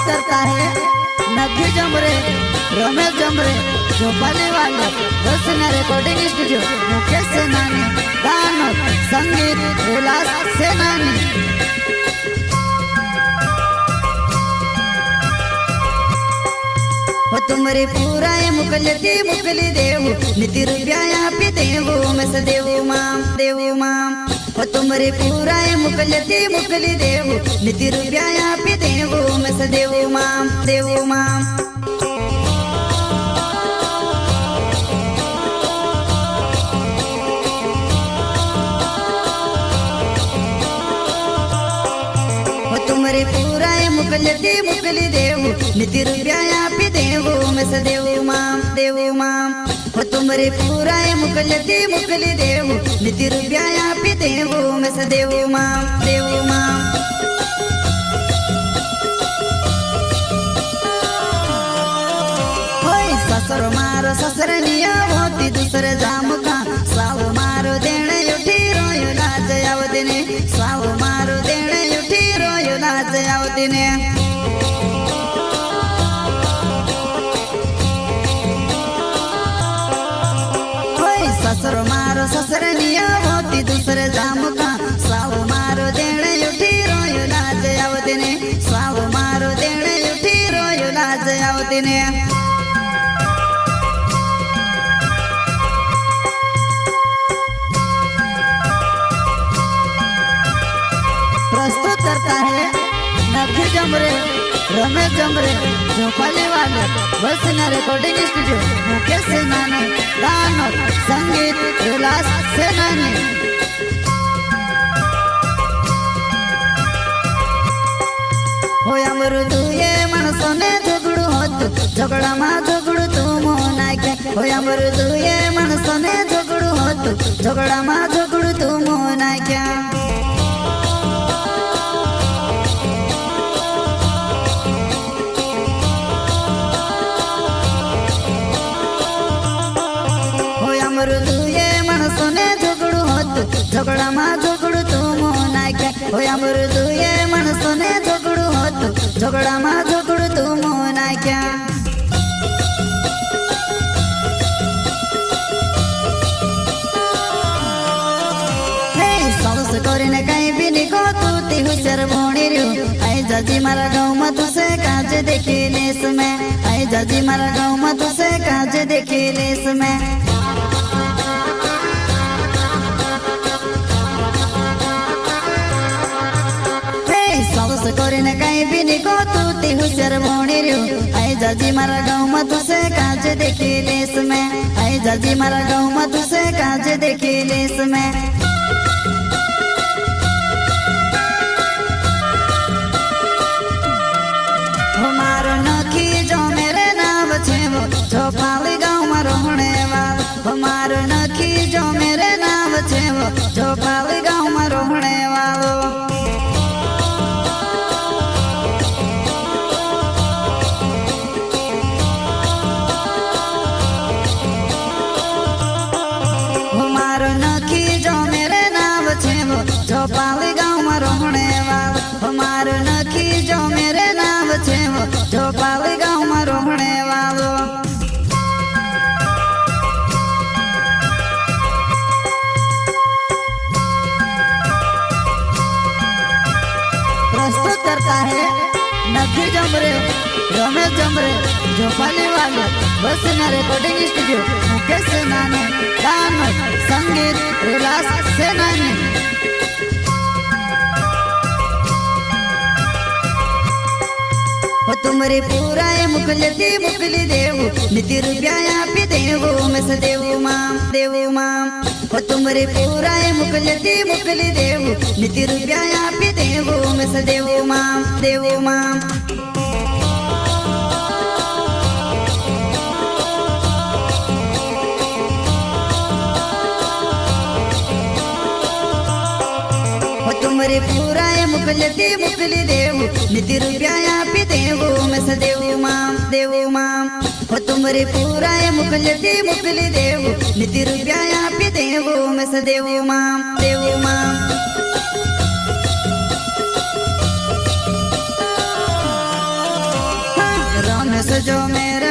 करता है नभी जमरे, रमेश जमरे, झोपाली वाले, रोशना रिकॉर्डिंग स्टूडियो, मुकेश सेनानी, गानक, संगीत, विलास सेनानी। हो तुमरे पूरा ये मुकली देवू, निति रुपया यहाँ पे देवू, मैं सदेवू माम। हो तुमरे पूरा ये मुकली देवू, निति रुपया यहाँ पे देवू, मैं सदेवू माम। तुमरे पूरा ये मुकली देवू, निति रुपया यहाँ पे देवू, मैं सदेवू माम। हो तुमरे पूरा ये मुकली देवू, निति रुपया यहाँ पे देवू, मैं सदेवू माम। होय ससुर मारो ससुरनिया होती दूसरे जाम का, साव मारो देने उठी रोयो लाज आवदिने, साव मारो देने उठी रोयो लाज आवदिने। होय ससुर मारो ससुरनिया होती दूसरे जाम का, साव मारो देने उठी रोयो लाज आवदिने, साव मारो देने उठी रोयो लाज आवदिने। प्रस्तुत करता है नभी जमरे, रमेश जमरे, झोपाली वाले, रोशना रिकॉर्डिंग स्टूडियो, मुकेश सेनानी, गानक, संगीत, विलास सेनानी। हो अमृतु ये मनसोने झगड़ू होत, झगड़ा मा झगड़ू तू मोना के। हो अमृतु ये मनसोने झगड़ू होत, झगड़ा मा झगड़ू तू मोना क्या। अमृतु ये मनसोने झगड़ू होत, झगड़ा मा झगड़ू तू मोना क्या। हो अमृतु ये मनसोने झगड़ू होत, झगड़ा मा झगड़ू तू मोना क्या। साउस कोरीने कहीं भी निको तू ती हुशर भोणी रियो। आई जाजी मारा गाँव में तुसे काज देखी लेस में, आई जाजी मारा गाँव में तुसे काज देखी लेस में। साउस कोरीने कहीं भी निको तू ती हुशर भोणी रियो। आई जाजी मारा गाँव में तुसे काज देखी लेस में, आई जाजी मारा गाँव में तुसे काज देखी लेस में। मारो नखी जो मेरे नाम छे वो, झोपाली गाँव में रोहने वालो। मारो नखी जो मेरे नाम छे वो, झोपाली गाँव में रोहने वालो। मारो नखी जो मेरे नाम छे वो, झोपाली गाँव में रोहने वालो। मारो नखी जो मेरे नाम छे वो, झोपाली गाँव में रोहने वालो। प्रस्तुत करता है नभी जमरे, रमेश जमरे, झोपाली वाले, रोशना रिकॉर्डिंग स्टूडियो, मुकेश सेनानी, गानक, संगीत, विलास सेनानी। हो तुमरे पूरा ये मुकली देवू, निति रुपया यहाँ पे देवू, मैं सदेवू माम। हो तुमरे पूरा ये मुकली देवू, निति रुपया यहाँ पे देवू, मैं सदेवू माम। तुमरे पूरा ये मुकली देवू, निति रुपया यहाँ पे देवू, मैं सदेवू माम। हो तुमरे पूरा ये मुकली देवू, निति रुपया यहाँ पे देवू, मैं सदेवू माम। जो मेरा